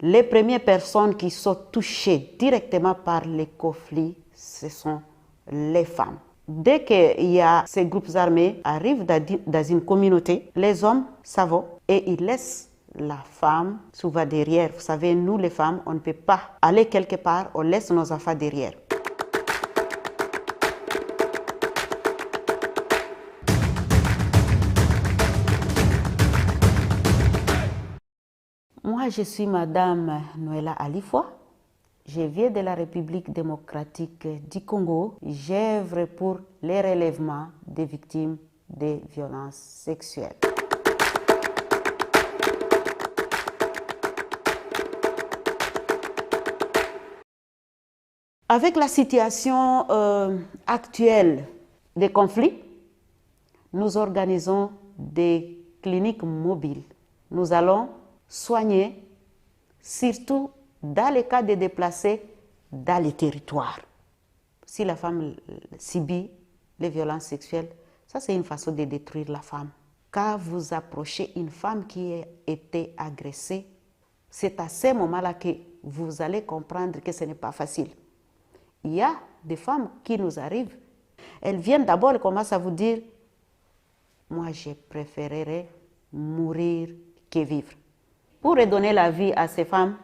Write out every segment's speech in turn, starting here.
Les premières personnes qui sont touchées directement par les conflits, ce sont les femmes. Dès qu'il y a ces groupes armés arrivent dans une communauté, les hommes s'en vont et ils laissent la femme souvent derrière. Vous savez, nous les femmes, on ne peut pas aller quelque part, on laisse nos enfants derrière. Moi, je suis Madame Nahla Valji. Je viens de la République démocratique du Congo. J'œuvre pour le relèvement des victimes de violences sexuelles. Avec la situation actuelle des conflits, nous organisons des cliniques mobiles. Nous allons soigner, surtout dans les cas de déplacés, dans les territoires. Si la femme subit les violences sexuelles, ça c'est une façon de détruire la femme. Quand vous approchez une femme qui a été agressée, c'est à ce moment-là que vous allez comprendre que ce n'est pas facile. Il y a des femmes qui nous arrivent, elles viennent d'abord et commencent à vous dire « Moi, je préférerais mourir que vivre ». Pour redonner la vie à ces femmes,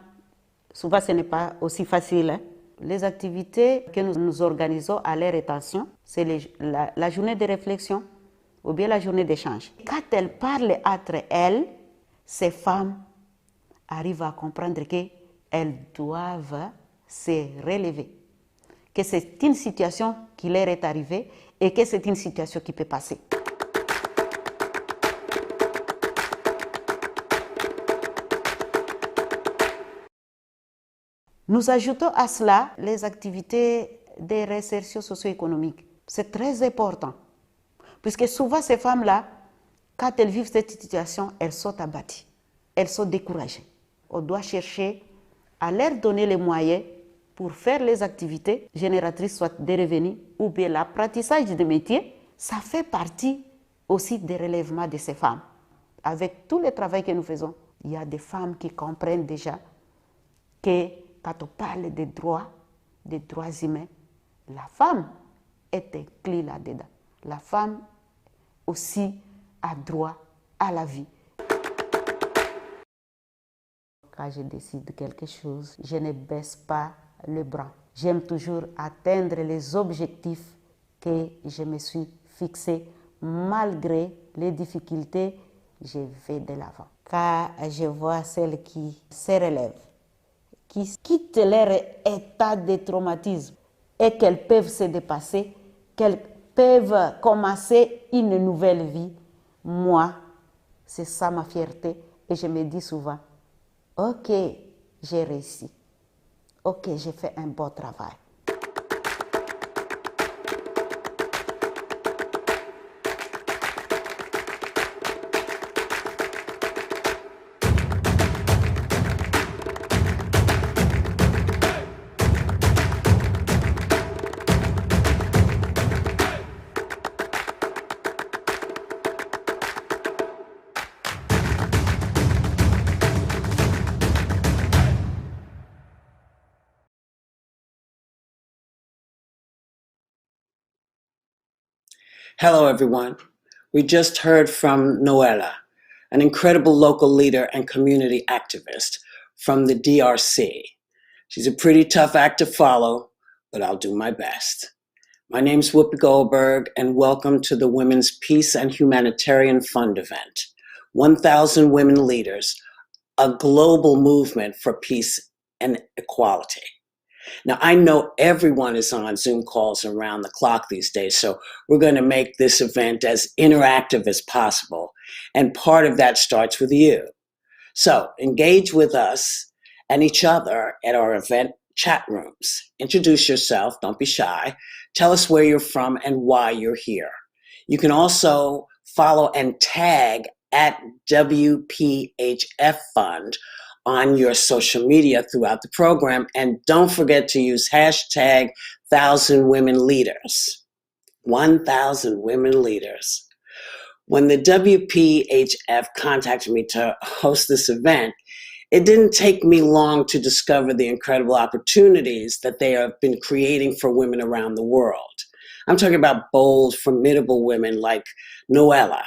souvent ce n'est pas aussi facile. Hein? Les activités que nous organisons à leur attention, c'est la journée de réflexion ou bien la journée d'échange. Quand elles parlent entre elles, ces femmes arrivent à comprendre qu'elles doivent se relever, que c'est une situation qui leur est arrivée et que c'est une situation qui peut passer. Nous ajoutons à cela les activités de réinsertion socio-économique. C'est très important, puisque souvent ces femmes-là, quand elles vivent cette situation, elles sont abattues, elles sont découragées. On doit chercher à leur donner les moyens pour faire les activités génératrices, soit des revenus ou bien l'apprentissage de métiers. Ça fait partie aussi des relèvements de ces femmes. Avec tout le travail que nous faisons, il y a des femmes qui comprennent déjà que quand on parle des droits humains, la femme est inclue là-dedans. La femme aussi a droit à la vie. Quand je décide quelque chose, je ne baisse pas le bras. J'aime toujours atteindre les objectifs que je me suis fixés. Malgré les difficultés, je vais de l'avant. Quand je vois celles qui se relèvent, qui quittent leur état de traumatisme et qu'elles peuvent se dépasser, qu'elles peuvent commencer une nouvelle vie, moi, c'est ça ma fierté. Et je me dis souvent, ok, j'ai réussi. Ok, j'ai fait un bon travail. Hello, everyone. We just heard from Nahla, an incredible local leader and community activist from the DRC. She's a pretty tough act to follow, but I'll do my best. My name's Whoopi Goldberg, and welcome to the Women's Peace and Humanitarian Fund event. 1,000 Women Leaders, a global movement for peace and equality. Now, I know everyone is on Zoom calls around the clock these days, so we're going to make this event as interactive as possible. And part of that starts with you. So engage with us and each other at our event chat rooms. Introduce yourself, don't be shy. Tell us where you're from and why you're here. You can also follow and tag at WPHF Fund on your social media throughout the program. And don't forget to use hashtag 1,000 Women Leaders. 1,000 Women Leaders. When the WPHF contacted me to host this event, It didn't take me long to discover the incredible opportunities that they have been creating for women around the world. I'm talking about bold, formidable women like Nahla,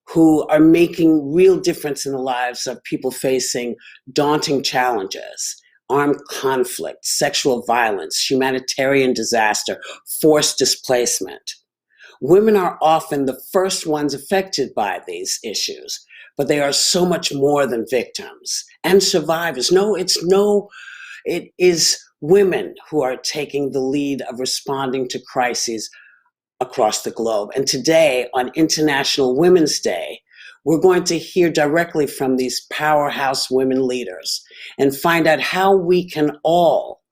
who are making real difference in the lives of people facing daunting challenges, armed conflict, sexual violence, humanitarian disaster, forced displacement. Women are often the first ones affected by these issues, but they are so much more than victims and survivors. It is women who are taking the lead of responding to crises across the globe. And today, on International Women's Day, we're going to hear directly from these powerhouse women leaders and find out how we can all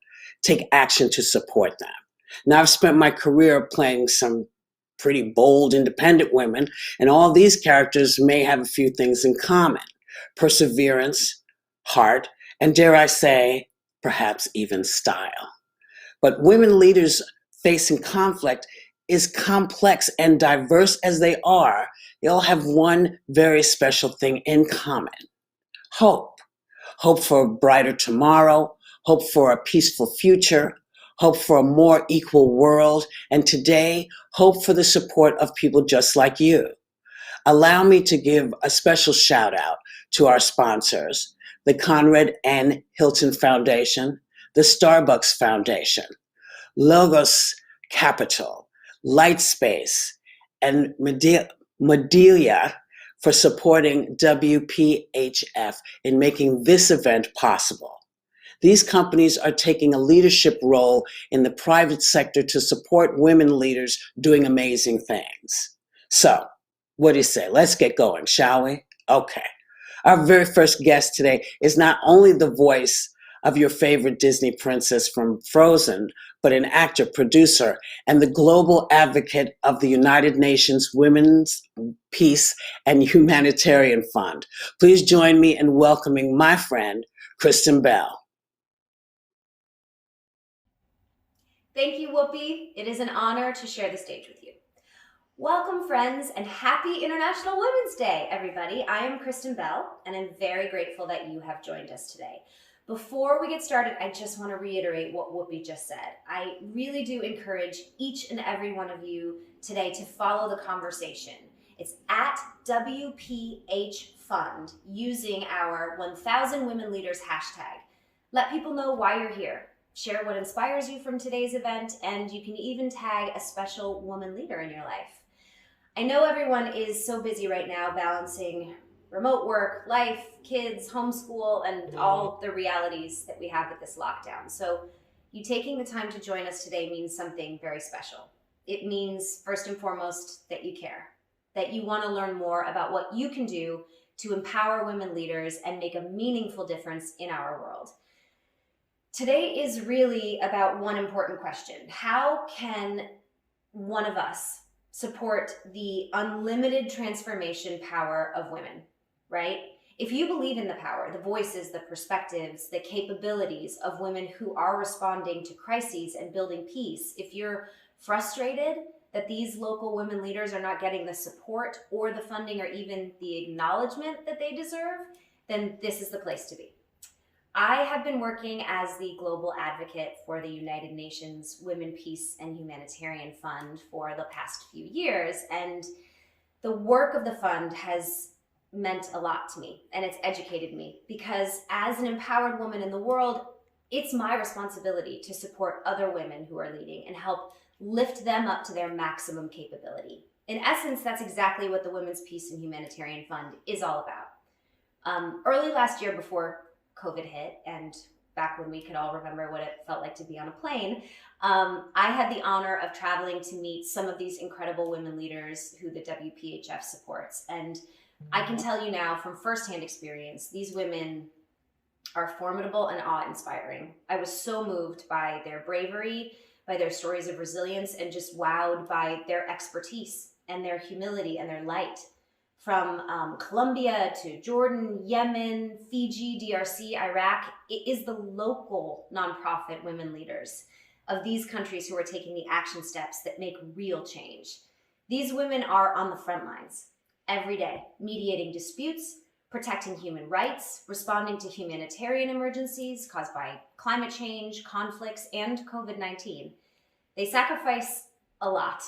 take action to support them. Now, I've spent my career playing some pretty bold, independent women, and all these characters may have a few things in common: perseverance, heart, and dare I say, perhaps even style. But women leaders facing conflict, as complex and diverse as they are, they all have one very special thing in common: hope. Hope for a brighter tomorrow, hope for a peaceful future, hope for a more equal world, and today, hope for the support of people just like you. Allow me to give a special shout out to our sponsors, the Conrad N. Hilton Foundation, the Starbucks Foundation, Logos Capital, Lightspace, and Medela for supporting WPHF in making this event possible. These companies are taking a leadership role in the private sector to support women leaders doing amazing things. So, what do you say? Let's get going, shall we? Okay. Our very first guest today is not only the voice of your favorite Disney princess from Frozen, but an actor, producer, and the global advocate of the United Nations Women's Peace and Humanitarian Fund. Please join me in welcoming my friend, Kristen Bell. Thank you, Whoopi. It is an honor to share the stage with you. Welcome, friends, and happy International Women's Day, everybody. I am Kristen Bell, and I'm very grateful that you have joined us today. Before we get started, I just want to reiterate what Whoopi just said. I really do encourage each and every one of you today to follow the conversation. It's at WPH Fund using our 1000 Women Leaders hashtag. Let people know why you're here. Share what inspires you from today's event, and you can even tag a special woman leader in your life. I know everyone is so busy right now balancing remote work, life, kids, homeschool, and all the realities that we have with this lockdown. So you taking the time to join us today means something very special. It means, first and foremost, that you care, that you want to learn more about what you can do to empower women leaders and make a meaningful difference in our world. Today is really about one important question. How can one of us support the unlimited transformation power of women, right? If you believe in the power, the voices, the perspectives, the capabilities of women who are responding to crises and building peace, if you're frustrated that these local women leaders are not getting the support or the funding or even the acknowledgement that they deserve, then this is the place to be. I have been working as the global advocate for the United Nations Women, Peace and Humanitarian Fund for the past few years, and the work of the fund has meant a lot to me, and it's educated me, because as an empowered woman in the world, it's my responsibility to support other women who are leading and help lift them up to their maximum capability. In essence, that's exactly what the Women's Peace and Humanitarian Fund is all about. Early last year, before COVID hit, and back when we could all remember what it felt like to be on a plane, I had the honor of traveling to meet some of these incredible women leaders who the WPHF supports. And I can tell you now from firsthand experience, these women are formidable and awe-inspiring. I was so moved by their bravery, by their stories of resilience, and just wowed by their expertise and their humility and their light. From Colombia to Jordan, Yemen, Fiji, DRC, Iraq, it is the local nonprofit women leaders of these countries who are taking the action steps that make real change. These women are on the front lines every day, mediating disputes, protecting human rights, responding to humanitarian emergencies caused by climate change, conflicts, and COVID-19. They sacrifice a lot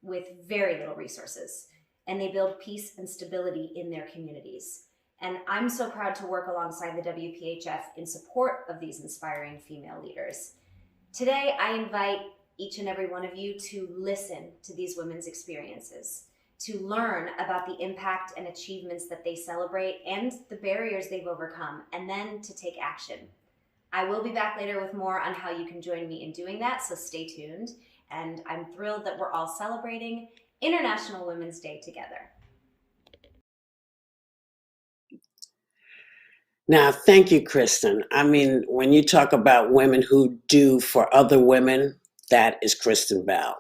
with very little resources, and they build peace and stability in their communities. And I'm so proud to work alongside the WPHF in support of these inspiring female leaders. Today, I invite each and every one of you to listen to these women's experiences, to learn about the impact and achievements that they celebrate and the barriers they've overcome, and then to take action. I will be back later with more on how you can join me in doing that, so stay tuned. And I'm thrilled that we're all celebrating International Women's Day together. Now, thank you, Kristen. I mean, when you talk about women who do for other women, that is Kristen Bell.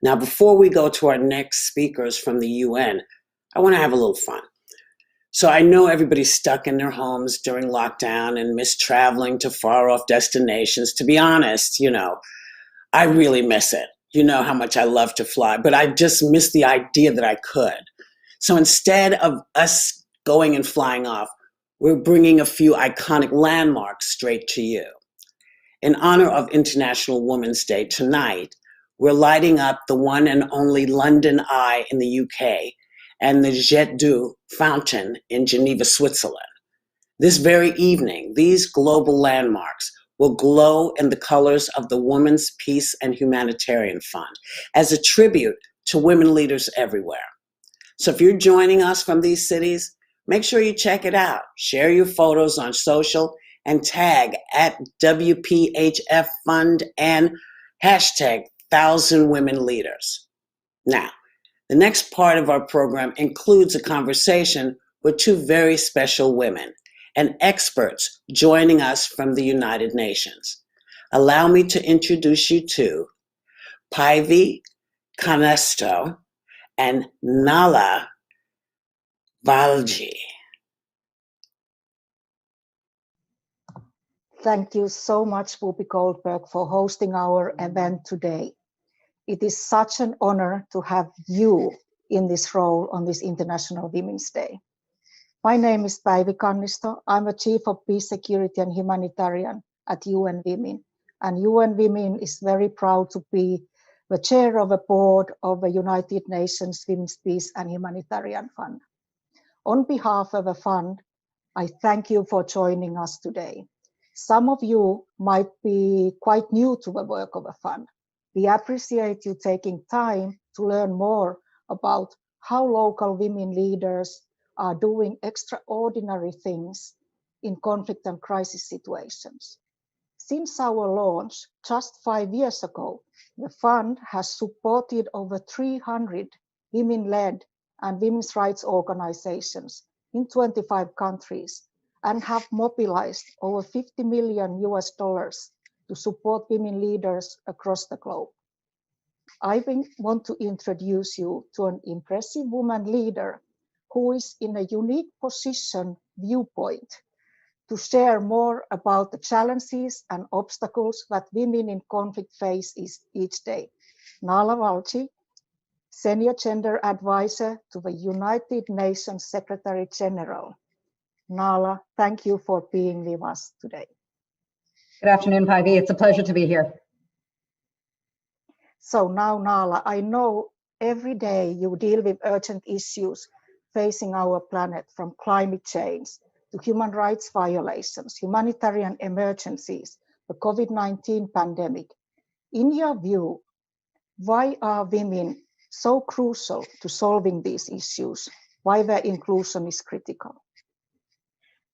Now, before we go to our next speakers from the UN, I want to have a little fun. So I know everybody's stuck in their homes during lockdown and miss traveling to far off destinations. To be honest, I really miss it. You know how much I love to fly, but I just miss the idea that I could. So instead of us going and flying off, we're bringing a few iconic landmarks straight to you. In honor of International Women's Day tonight, we're lighting up the one and only London Eye in the UK and the Jet d'Eau fountain in Geneva, Switzerland. This very evening, these global landmarks will glow in the colors of the Women's Peace and Humanitarian Fund as a tribute to women leaders everywhere. So if you're joining us from these cities, make sure you check it out. Share your photos on social and tag at WPHF Fund and hashtag 1,000 Women Leaders. Now, the next part of our program includes a conversation with two very special women and experts joining us from the United Nations. Allow me to introduce you to Paivi Kannisto and Nahla Valji. Thank you so much, Whoopi Goldberg, for hosting our event today. It is such an honor to have you in this role on this International Women's Day. My name is Paivi Kannisto. I'm a Chief of Peace, Security and Humanitarian at UN Women. And UN Women is very proud to be the chair of a board of the United Nations Women's Peace and Humanitarian Fund. On behalf of the fund, I thank you for joining us today. Some of you might be quite new to the work of the fund. We appreciate you taking time to learn more about how local women leaders are doing extraordinary things in conflict and crisis situations. Since our launch just 5 years ago, the fund has supported over 300 women-led and women's rights organizations in 25 countries and have mobilized over $50 million to support women leaders across the globe. I want to introduce you to an impressive woman leader who is in a unique viewpoint to share more about the challenges and obstacles that women in conflict face each day. Nahla Valji, Senior Gender Advisor to the United Nations Secretary General. Nahla, thank you for being with us today. Good afternoon, Paivi. It's a pleasure to be here. So now, Nahla, I know every day you deal with urgent issues facing our planet, from climate change to human rights violations, humanitarian emergencies, the COVID-19 pandemic. In your view, why are women so crucial to solving these issues? Why their inclusion is critical?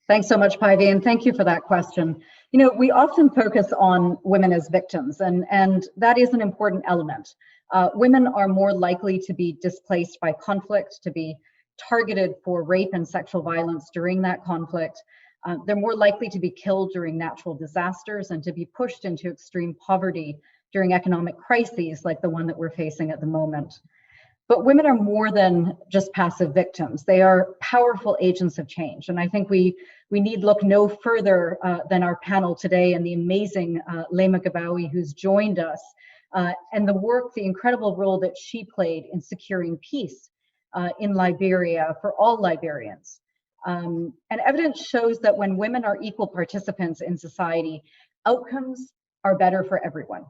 Thanks so much, Paivi, and thank you for that question. We often focus on women as victims, and that is an important element. Women are more likely to be displaced by conflict, to be targeted for rape and sexual violence during that conflict. They're more likely to be killed during natural disasters and to be pushed into extreme poverty during economic crises like the one that we're facing at the moment. But women are more than just passive victims. They are powerful agents of change. And I think we need look no further than our panel today and the amazing Leymah Gbowee who's joined us, and the incredible role that she played in securing peace in Liberia for all Liberians. And evidence shows that when women are equal participants in society, outcomes are better for everyone.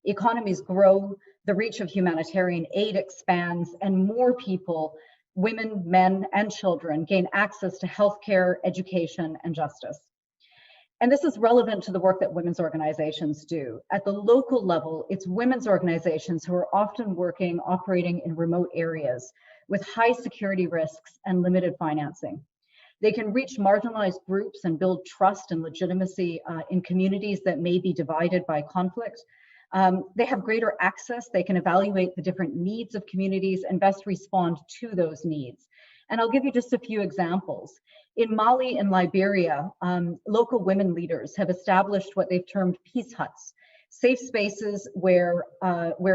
Economies grow, the reach of humanitarian aid expands, and more people, women, men, and children, gain access to healthcare, education, and justice. And this is relevant to the work that women's organizations do. At the local level, it's women's organizations who are often operating in remote areas with high security risks and limited financing. They can reach marginalized groups and build trust and legitimacy in communities that may be divided by conflict. They have greater access. They can evaluate the different needs of communities and best respond to those needs. And I'll give you just a few examples. In Mali and Liberia, local women leaders have established what they've termed peace huts, safe spaces where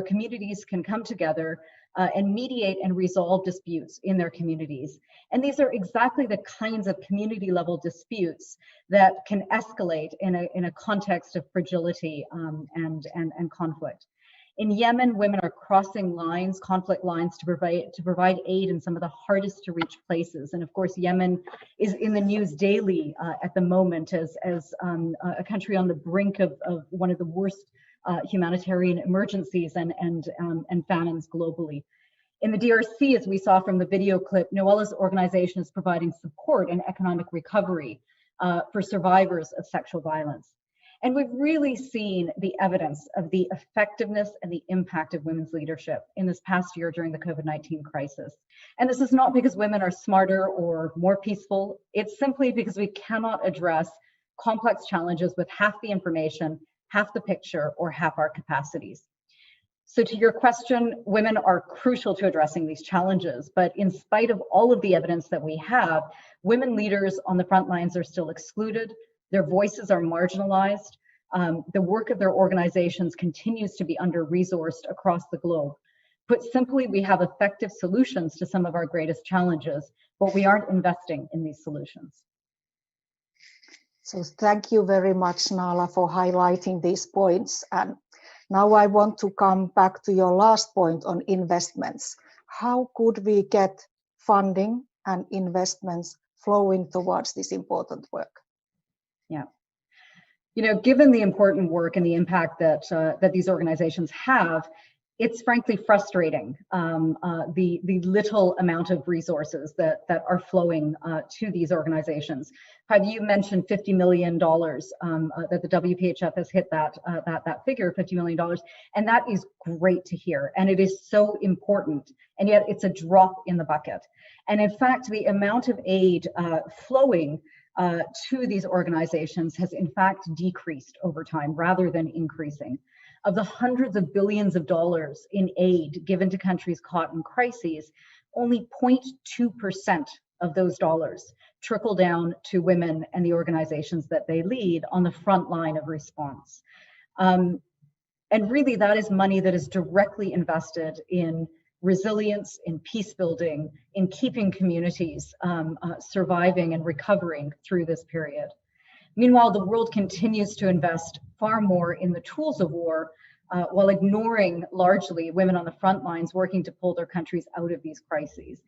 communities can come together and mediate and resolve disputes in their communities. And these are exactly the kinds of community level disputes that can escalate in a context of fragility and conflict. In Yemen, women are crossing conflict lines to provide aid in some of the hardest to reach places. And of course, Yemen is in the news daily at the moment as a country on the brink of one of the worst humanitarian emergencies and famines globally. In the DRC, as we saw from the video clip, Noella's organization is providing support and economic recovery for survivors of sexual violence. And we've really seen the evidence of the effectiveness and the impact of women's leadership in this past year during the COVID-19 crisis. And this is not because women are smarter or more peaceful. It's simply because we cannot address complex challenges with half the information, half the picture, or half our capacities. So to your question, women are crucial to addressing these challenges, but in spite of all of the evidence that we have, women leaders on the front lines are still excluded. Their voices are marginalized. The work of their organizations continues to be under-resourced across the globe. Put simply, we have effective solutions to some of our greatest challenges, but we aren't investing in these solutions. So thank you very much, Nahla, for highlighting these points. And now I want to come back to your last point on investments. How could we get funding and investments flowing towards this important work? Yeah. You know, given the important work and the impact that these organizations have, it's frankly frustrating, the little amount of resources that are flowing to these organizations. Paivi, you mentioned $50 million that the WPHF has hit that figure, $50 million, and that is great to hear, and it is so important, and yet it's a drop in the bucket. And in fact, the amount of aid flowing to these organizations has in fact decreased over time rather than increasing. Of the hundreds of billions of dollars in aid given to countries caught in crises, only 0.2% of those dollars trickle down to women and the organizations that they lead on the front line of response. And really that is money that is directly invested in resilience, in peace building, in keeping communities surviving and recovering through this period. Meanwhile, the world continues to invest far more in the tools of war while ignoring largely women on the front lines working to pull their countries out of these crises.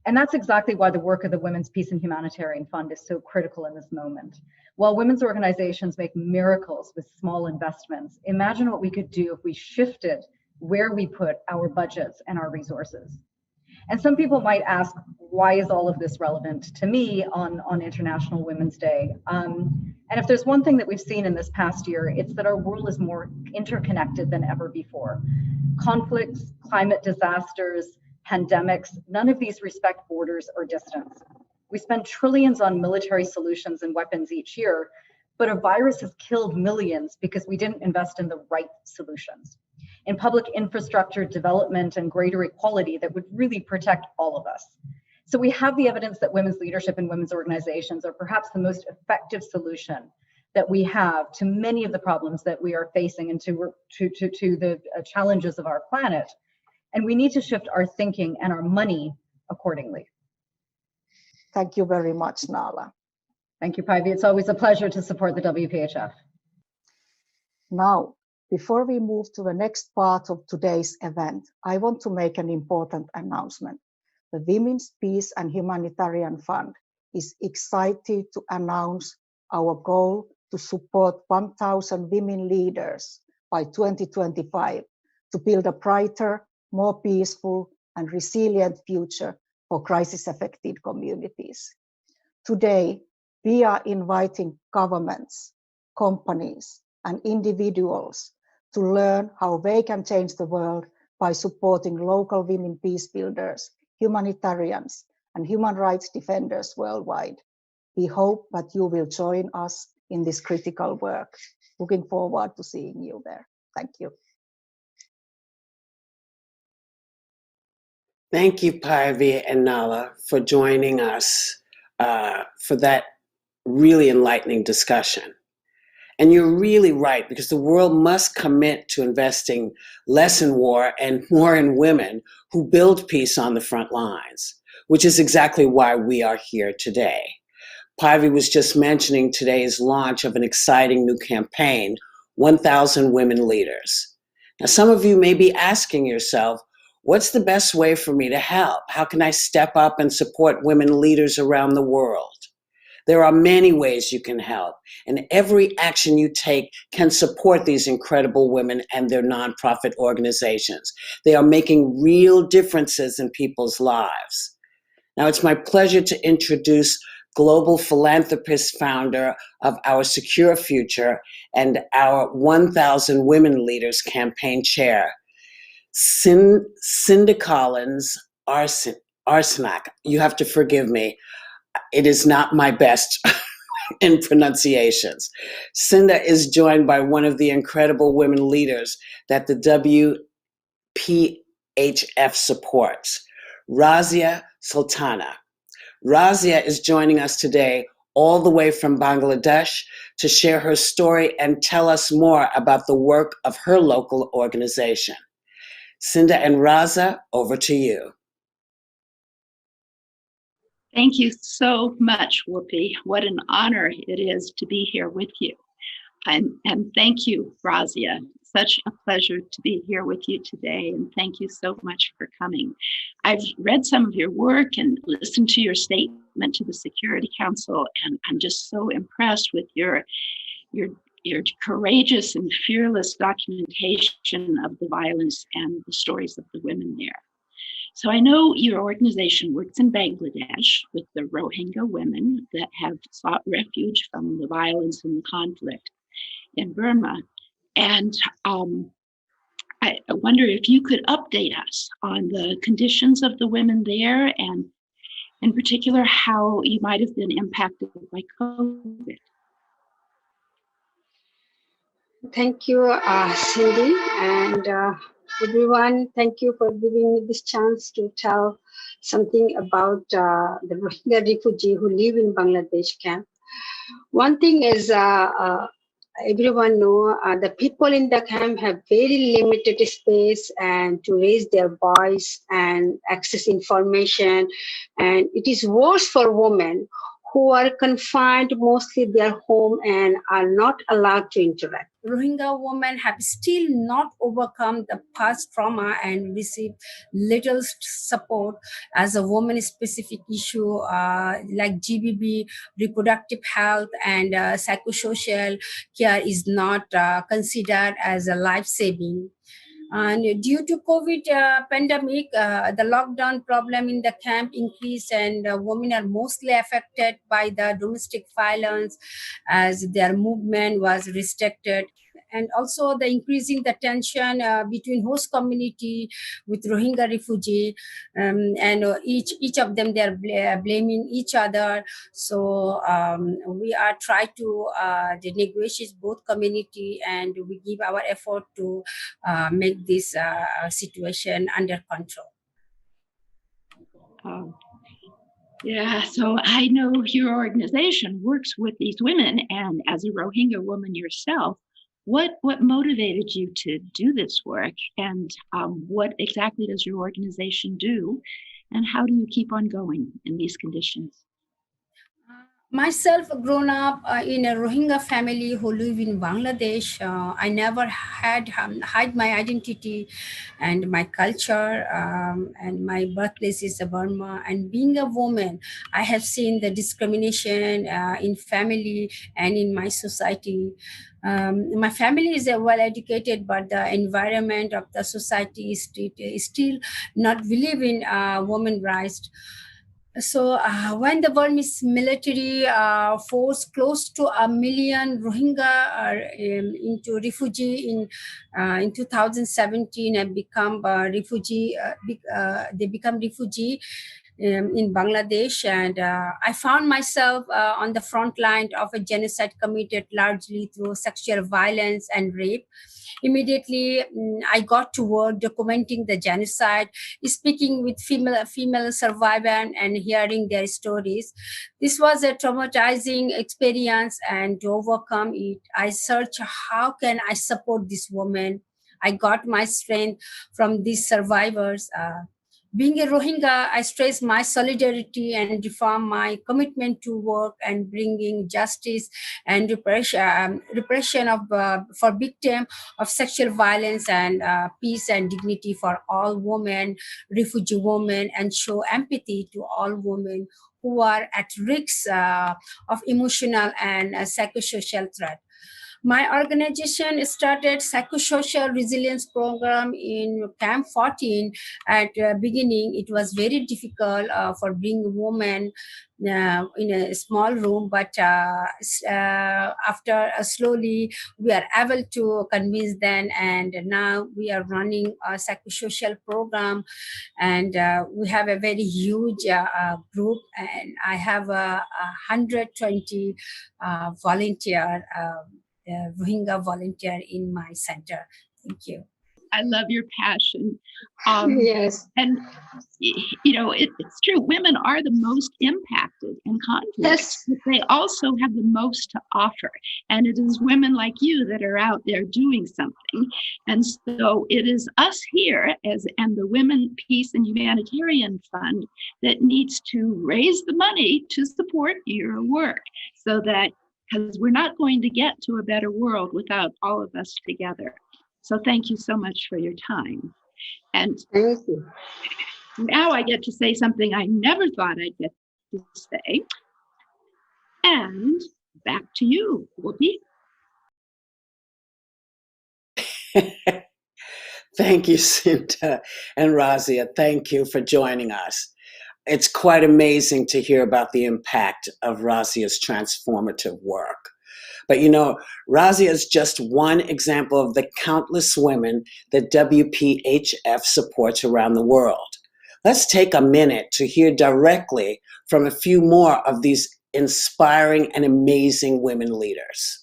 And that's exactly why the work of the Women's Peace and Humanitarian Fund is so critical in this moment. While women's organizations make miracles with small investments, imagine what we could do if we shifted where we put our budgets and our resources. And some people might ask, why is all of this relevant to me on International Women's Day? And if there's one thing that we've seen in this past year, it's that our world is more interconnected than ever before. Conflicts, climate disasters, pandemics, none of these respect borders or distance. We spend trillions on military solutions and weapons each year, but a virus has killed millions because we didn't invest in the right solutions, in public infrastructure development and greater equality that would really protect all of us. So we have the evidence that women's leadership and women's organizations are perhaps the most effective solution that we have to many of the problems that we are facing and to the challenges of our planet. And we need to shift our thinking and our money accordingly. Thank you very much, Nahla. Thank you, Paivi. It's always a pleasure to support the WPHF. Now, before we move to the next part of today's event, I want to make an important announcement. The Women's Peace and Humanitarian Fund is excited to announce our goal to support 1,000 women leaders by 2025 to build a brighter, more peaceful and resilient future for crisis-affected communities. Today, we are inviting governments, companies, and individuals to learn how they can change the world by supporting local women peacebuilders, humanitarians, and human rights defenders worldwide. We hope that you will join us in this critical work. Looking forward to seeing you there. Thank you. Thank you, Paivi and Nahla, for joining us for that really enlightening discussion. And you're really right, because the world must commit to investing less in war and more in women who build peace on the front lines, which is exactly why we are here today. Paivi was just mentioning today's launch of an exciting new campaign, 1,000 Women Leaders. Now, some of you may be asking yourself, what's the best way for me to help? How can I step up and support women leaders around the world? There are many ways you can help, and every action you take can support these incredible women and their nonprofit organizations. They are making real differences in people's lives. Now, it's my pleasure to introduce global philanthropist, founder of Our Secure Future and our 1,000 Women Leaders campaign chair, Cinda Collins Arsenac. You have to forgive me. It is not my best in pronunciations. Cinda is joined by one of the incredible women leaders that the WPHF supports, Razia Sultana. Razia is joining us today all the way from Bangladesh to share her story and tell us more about the work of her local organization. Cinda and Razia, over to you. Thank you so much, Whoopi. What an honor it is to be here with you. And thank you, Razia. Such a pleasure to be here with you today. And thank you so much for coming. I've read some of your work and listened to your statement to the Security Council, and I'm just so impressed with your courageous and fearless documentation of the violence and the stories of the women there. So I know your organization works in Bangladesh with the Rohingya women that have sought refuge from the violence and the conflict in Burma. And I wonder if you could update us on the conditions of the women there, and in particular, how you might have been impacted by COVID. Thank you, Cindy, and everyone. Thank you for giving me this chance to tell something about the Rohingya refugee who live in Bangladesh camp. One thing is, everyone know the people in the camp have very limited space and to raise their voice and access information, and it is worse for women who are confined mostly their home and are not allowed to interact. Rohingya women have still not overcome the past trauma and receive little support as a woman-specific issue like GBV, reproductive health, and psychosocial care is not considered as a life-saving. And due to COVID pandemic, the lockdown problem in the camp increased, and women are mostly affected by the domestic violence as their movement was restricted. And also the increasing the tension between host community with Rohingya refugee, and each of them, they're blaming each other. So we are trying to negotiate both community, and we give our effort to make this situation under control. Yeah, so I know your organization works with these women, and as a Rohingya woman yourself, what motivated you to do this work, and what exactly does your organization do, and how do you keep on going in these conditions? Myself, grown up in a Rohingya family who live in Bangladesh, I never had hide my identity and my culture, and my birthplace is Burma. And being a woman, I have seen the discrimination in family and in my society. My family is well educated, but the environment of the society is still not believe in women rights. So when the Burmese military forced close to 1 million Rohingya into refugee in 2017 and become refugee, they become refugee in Bangladesh, and I found myself on the front line of a genocide committed largely through sexual violence and rape. Immediately, I got to work documenting the genocide, speaking with female survivors and hearing their stories. This was a traumatizing experience, and to overcome it, I searched how can I support this woman. I got my strength from these survivors. Being a Rohingya, I stress my solidarity and reform my commitment to work and bringing justice and repression of for victims of sexual violence and peace and dignity for all women, refugee women, and show empathy to all women who are at risk of emotional and psychosocial threat. My organization started psychosocial resilience program in Camp 14. At the beginning, it was very difficult for being a woman in a small room, but after slowly we are able to convince them, and now we are running a psychosocial program, and we have a very huge group, and I have 120 volunteer. Rohingya volunteer in my center. Thank you. I love your passion. Yes. And, it's true. Women are the most impacted in conflict. Yes. But they also have the most to offer. And it is women like you that are out there doing something. And so it is us here and the Women, Peace, and Humanitarian Fund that needs to raise the money to support your work so that, because we're not going to get to a better world without all of us together. So thank you so much for your time. And Thank you. now I get to say something I never thought I'd get to say. And back to you, Whoopi. Thank you, Cinta and Razia. Thank you for joining us. It's quite amazing to hear about the impact of Razia's transformative work. But Razia is just one example of the countless women that WPHF supports around the world. Let's take a minute to hear directly from a few more of these inspiring and amazing women leaders.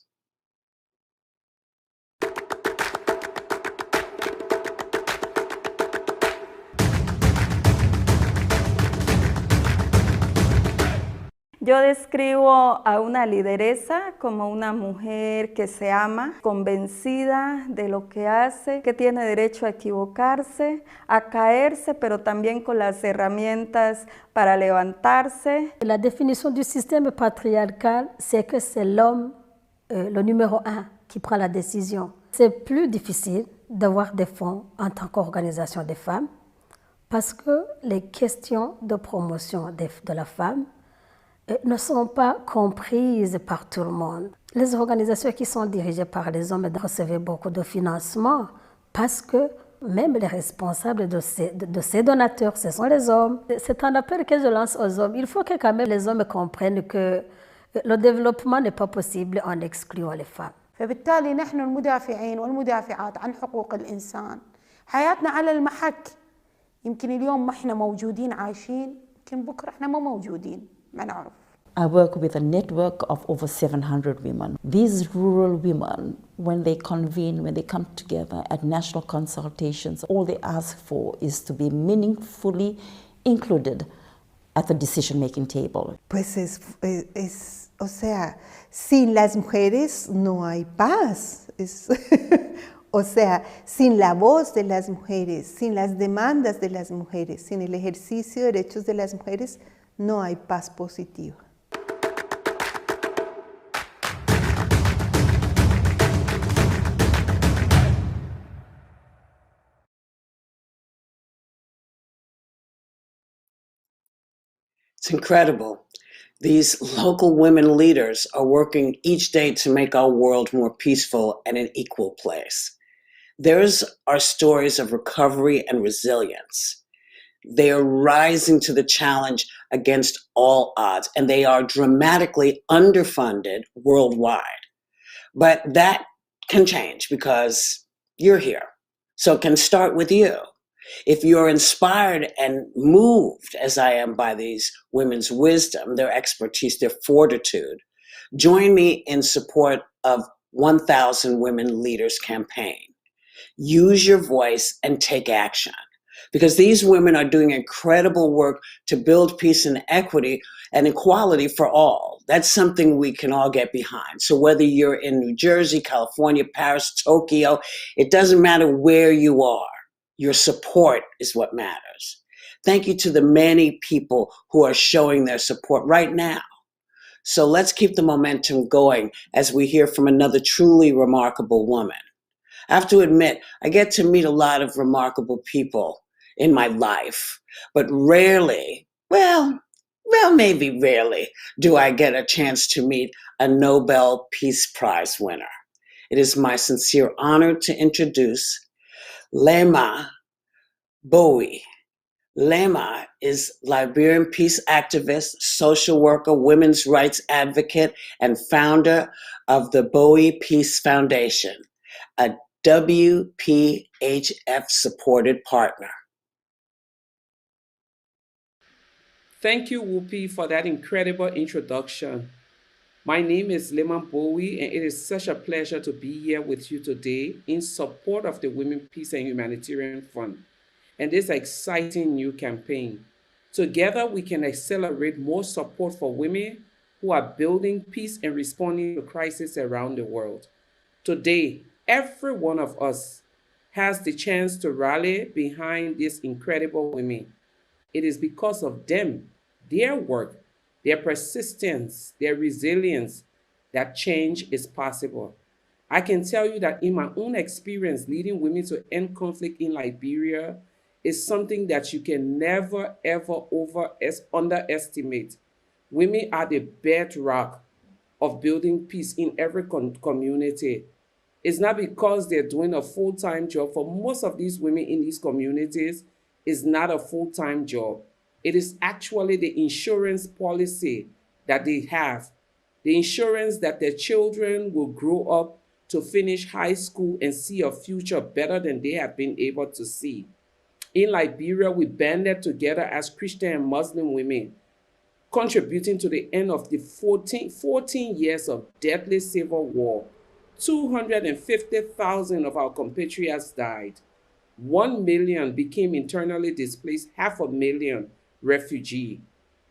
Yo describo a una lideresa como una mujer que se ama, convencida de lo que hace, que tiene derecho a equivocarse, a caerse, pero también con las herramientas para levantarse. La définition du système patriarcal, c'est que c'est l'homme, le numéro 1, qui prend la décision. C'est plus difficile d'avoir des fonds en tant qu'organisation des femmes parce que les questions de promotion de la femme ne sont pas comprises par tout le monde. Les organisations qui sont dirigées par les hommes recevaient beaucoup de financement parce que même les responsables de ces donateurs, ce sont les hommes. C'est un appel que je lance aux hommes. Il faut que quand même les hommes comprennent que le développement n'est pas possible en excluant les femmes. فبالتالي نحن المدافعين والمدافعات عن حقوق الإنسان حياتنا على المحك. يمكن اليوم ما احنا موجودين عايشين، يمكن بكرة احنا ما موجودين، ما نعرف. I work with a network of over 700 women. These rural women, when they convene, when they come together at national consultations, all they ask for is to be meaningfully included at the decision-making table. Pues o sea, sin las mujeres no hay paz. O sea, sin la voz de las mujeres, sin las demandas de las mujeres, sin el ejercicio de derechos de las mujeres, no hay paz positiva. It's incredible. These local women leaders are working each day to make our world more peaceful and an equal place. Theirs are stories of recovery and resilience. They are rising to the challenge against all odds, and they are dramatically underfunded worldwide. But that can change because you're here. So it can start with you. If you're inspired and moved, as I am, by these women's wisdom, their expertise, their fortitude, join me in support of 1,000 Women Leaders campaign. Use your voice and take action, because these women are doing incredible work to build peace and equity and equality for all. That's something we can all get behind. So whether you're in New Jersey, California, Paris, Tokyo, it doesn't matter where you are. Your support is what matters. Thank you to the many people who are showing their support right now. So let's keep the momentum going as we hear from another truly remarkable woman. I have to admit, I get to meet a lot of remarkable people in my life, but rarely, maybe rarely, do I get a chance to meet a Nobel Peace Prize winner. It is my sincere honor to introduce Leymah Gbowee. Leymah is Liberian peace activist, social worker, women's rights advocate, and founder of the Gbowee Peace Foundation, a WPHF supported partner. Thank you, Whoopi, for that incredible introduction. My name is Leymah Gbowee, and it is such a pleasure to be here with you today in support of the Women, Peace and Humanitarian Fund and this exciting new campaign. Together, we can accelerate more support for women who are building peace and responding to crises around the world. Today, every one of us has the chance to rally behind these incredible women. It is because of them, their work, their persistence, their resilience, that change is possible. I can tell you that in my own experience, leading women to end conflict in Liberia is something that you can never, ever underestimate. Women are the bedrock of building peace in every community. It's not because they're doing a full-time job. For most of these women in these communities, it's not a full-time job. It is actually the insurance policy that they have, the insurance that their children will grow up to finish high school and see a future better than they have been able to see. In Liberia, we banded together as Christian and Muslim women, contributing to the end of the 14 years of deadly civil war. 250,000 of our compatriots died. 1 million became internally displaced, 500,000 refugees.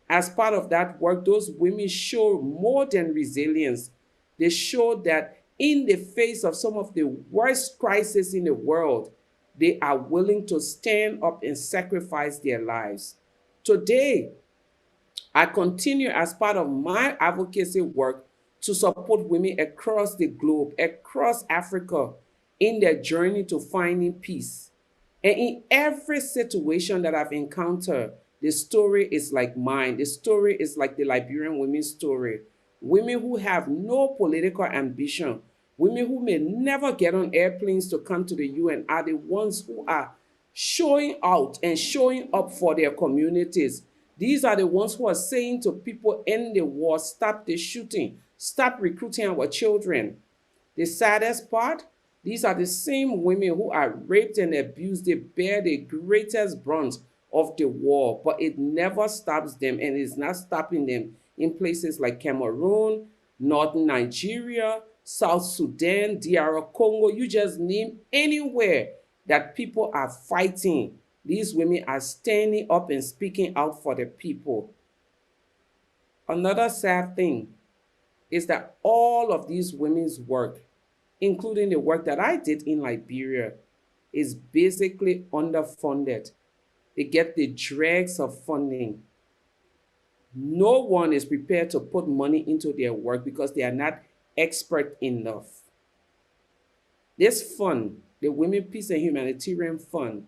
As part of that work, those women show more than resilience. They show that in the face of some of the worst crises in the world, they are willing to stand up and sacrifice their lives. Today, I continue as part of my advocacy work to support women across the globe, across Africa, in their journey to finding peace. And in every situation that I've encountered, the story is like mine. The story is like the Liberian women's story. Women who have no political ambition, women who may never get on airplanes to come to the UN, are the ones who are showing out and showing up for their communities. These are the ones who are saying to people in the war, stop the shooting, stop recruiting our children. The saddest part, these are the same women who are raped and abused. They bear the greatest brunt of the war, but it never stops them, and it's not stopping them in places like Cameroon, northern Nigeria, South Sudan, DR Congo. You just name anywhere that people are fighting. These women are standing up and speaking out for the people. Another sad thing is that all of these women's work, including the work that I did in Liberia, is basically underfunded. They get the dregs of funding. No one is prepared to put money into their work because they are not expert enough. This fund, the Women, Peace and Humanitarian Fund,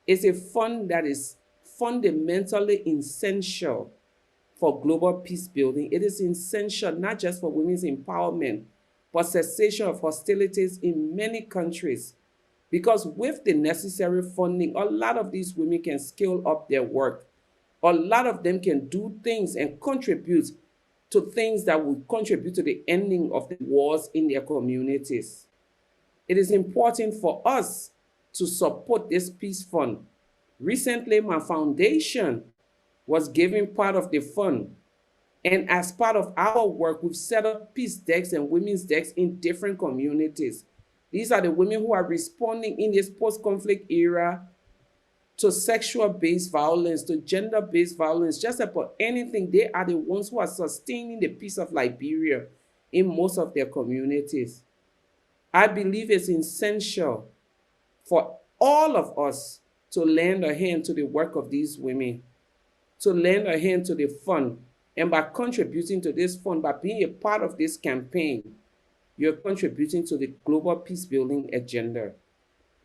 is a fund that is fundamentally essential for global peace building. It is essential not just for women's empowerment, but cessation of hostilities in many countries. Because with the necessary funding, a lot of these women can scale up their work. A lot of them can do things and contribute to things that will contribute to the ending of the wars in their communities. It is important for us to support this peace fund. Recently, my foundation was given part of the fund. And as part of our work, we've set up peace decks and women's decks in different communities. These are the women who are responding in this post-conflict era to sexual-based violence, to gender-based violence, just about anything. They are the ones who are sustaining the peace of Liberia in most of their communities. I believe it's essential for all of us to lend a hand to the work of these women, to lend a hand to the fund. And by contributing to this fund, by being a part of this campaign, you're contributing to the global peace building agenda.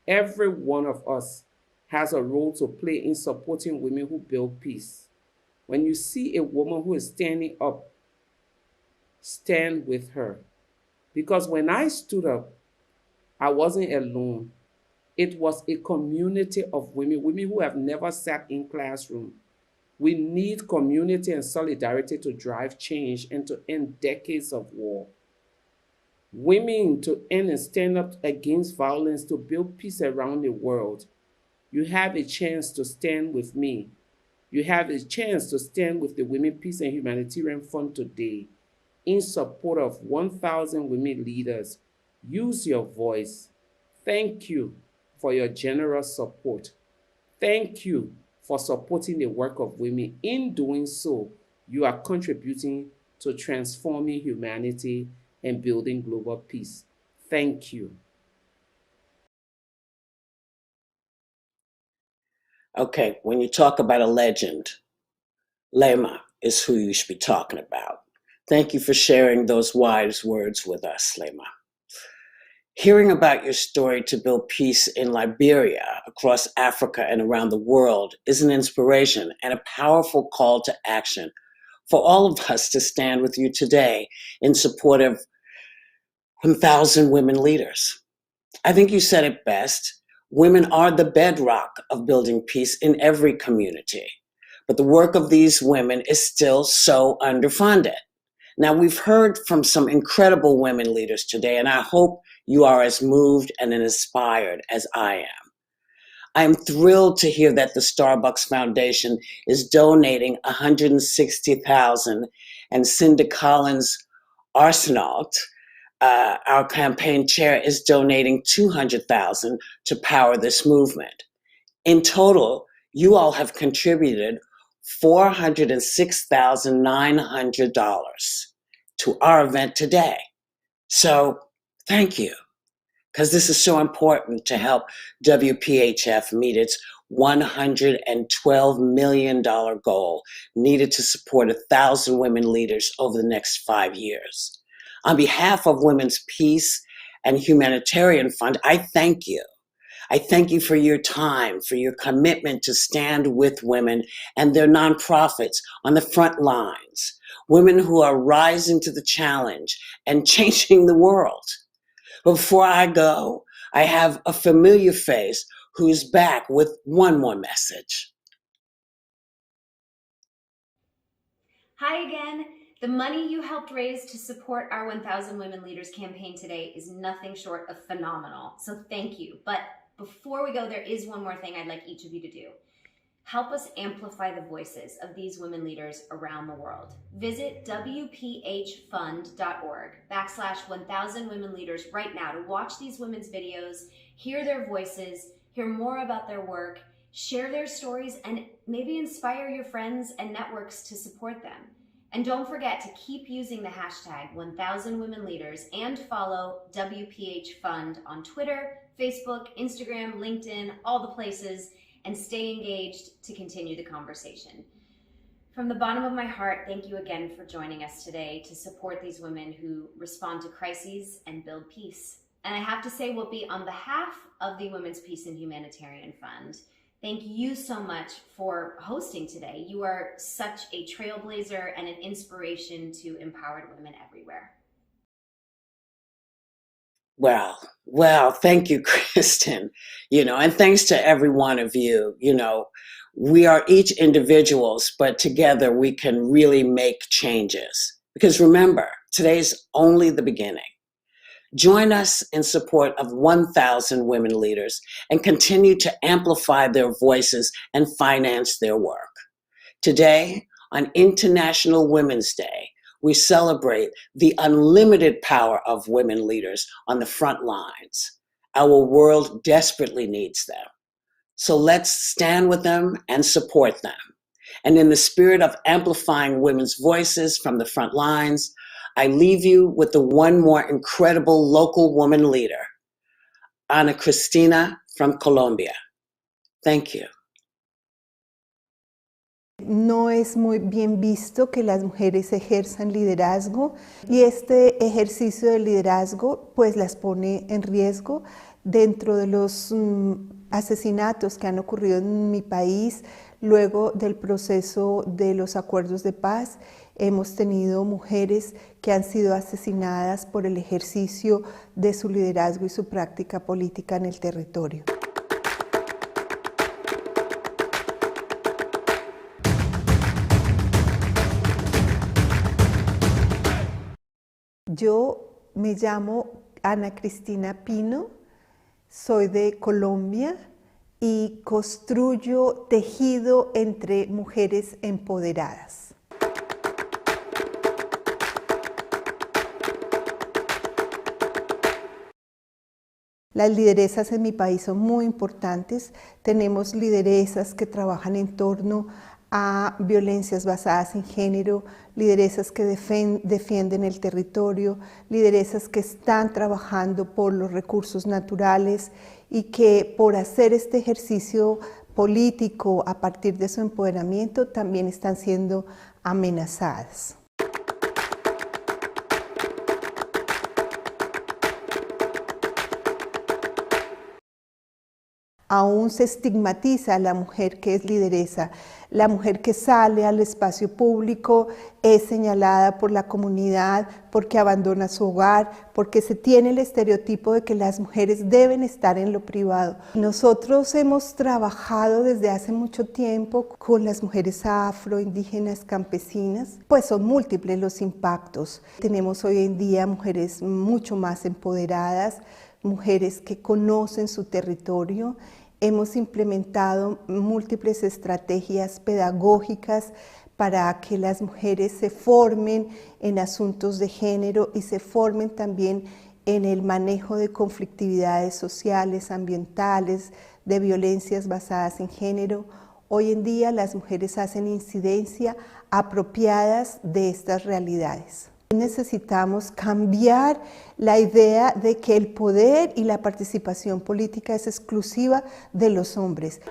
Every one of us has a role to play in supporting women who build peace. When you see a woman who is standing up, stand with her. Because when I stood up, I wasn't alone. It was a community of women, women who have never sat in classroom. We need community and solidarity to drive change and to end decades of war. Women to end and stand up against violence, to build peace around the world. You have a chance to stand with me. You have a chance to stand with the Women, Peace and Humanitarian Fund today in support of 1,000 women leaders. Use your voice. Thank you for your generous support. Thank you for supporting the work of women. In doing so, you are contributing to transforming humanity and building global peace. Thank you. Okay, when you talk about a legend, Leymah is who you should be talking about. Thank you for sharing those wise words with us, Leymah. Hearing about your story to build peace in Liberia, across Africa, and around the world is an inspiration and a powerful call to action for all of us to stand with you today in support of 1,000 women leaders. I think you said it best. Women are the bedrock of building peace in every community. But the work of these women is still so underfunded. Now, we've heard from some incredible women leaders today, and I hope you are as moved and inspired as I am. I am thrilled to hear that the Starbucks Foundation is donating $160,000, and Cindy Collins Arsenault, our campaign chair, is donating $200,000 to power this movement. In total, you all have contributed $406,900 to our event today. So thank you, because this is so important to help WPHF meet its $112 million goal needed to support 1,000 women leaders over the next 5 years. On behalf of Women's Peace and Humanitarian Fund, I thank you. I thank you for your time, for your commitment to stand with women and their nonprofits on the front lines, women who are rising to the challenge and changing the world. Before I go, I have a familiar face who's back with one more message. Hi again. The money you helped raise to support our 1,000 Women Leaders campaign today is nothing short of phenomenal. So thank you. But before we go, there is one more thing I'd like each of you to do. Help us amplify the voices of these women leaders around the world. Visit WPHfund.org/1000 women leaders right now to watch these women's videos, hear their voices, hear more about their work, share their stories, and maybe inspire your friends and networks to support them. And don't forget to keep using the hashtag 1000 women leaders and follow WPH Fund on Twitter, Facebook, Instagram, LinkedIn, all the places, and stay engaged to continue the conversation. From the bottom of my heart, thank you again for joining us today to support these women who respond to crises and build peace. And I have to say, Whoopi, on behalf of the Women's Peace and Humanitarian Fund, Thank you so much for hosting today. You are such a trailblazer and an inspiration to empowered women everywhere. Well, thank you, Kristen. And thanks to every one of you. We are each individuals, but together we can really make changes. Because remember, today's only the beginning. Join us in support of 1,000 women leaders and continue to amplify their voices and finance their work. Today, on International Women's Day, we celebrate the unlimited power of women leaders on the front lines. Our world desperately needs them. So let's stand with them and support them. And in the spirit of amplifying women's voices from the front lines, I leave you with the one more incredible local woman leader, Ana Cristina from Colombia. Thank you. No es muy bien visto que las mujeres ejerzan liderazgo y este ejercicio de liderazgo pues las pone en riesgo. Dentro de los asesinatos que han ocurrido en mi país luego del proceso de los acuerdos de paz, hemos tenido mujeres que han sido asesinadas por el ejercicio de su liderazgo y su práctica política en el territorio. Yo me llamo Ana Cristina Pino, soy de Colombia y construyo tejido entre mujeres empoderadas. Las lideresas en mi país son muy importantes. Tenemos lideresas que trabajan en torno a violencias basadas en género, lideresas que defienden el territorio, lideresas que están trabajando por los recursos naturales y que por hacer este ejercicio político a partir de su empoderamiento también están siendo amenazadas. Aún se estigmatiza a la mujer que es lideresa. La mujer que sale al espacio público es señalada por la comunidad porque abandona su hogar, porque se tiene el estereotipo de que las mujeres deben estar en lo privado. Nosotros hemos trabajado desde hace mucho tiempo con las mujeres afro, indígenas, campesinas, pues son múltiples los impactos. Tenemos hoy en día mujeres mucho más empoderadas, mujeres que conocen su territorio. Hemos implementado múltiples estrategias pedagógicas para que las mujeres se formen en asuntos de género y se formen también en el manejo de conflictividades sociales, ambientales, de violencias basadas en género. Hoy en día las mujeres hacen incidencia apropiadas de estas realidades. Necesitamos cambiar la idea de que el poder y la participación política es exclusiva de los hombres.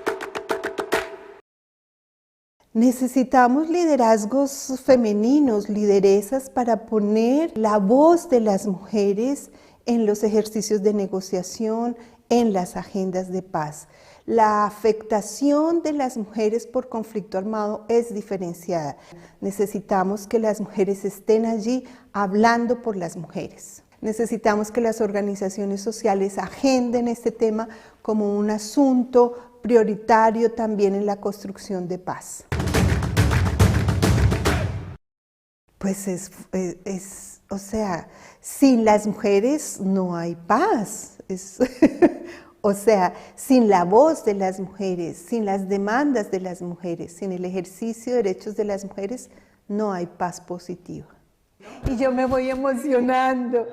Necesitamos liderazgos femeninos, lideresas para poner la voz de las mujeres en los ejercicios de negociación, en las agendas de paz. La afectación de las mujeres por conflicto armado es diferenciada. Necesitamos que las mujeres estén allí hablando por las mujeres. Necesitamos que las organizaciones sociales agenden este tema como un asunto prioritario también en la construcción de paz. Pues o sea, sin las mujeres no hay paz. O sea, sin la voz de las mujeres, sin las demandas de las mujeres, sin el ejercicio de derechos de las mujeres, no hay paz positiva. Y yo me voy emocionando.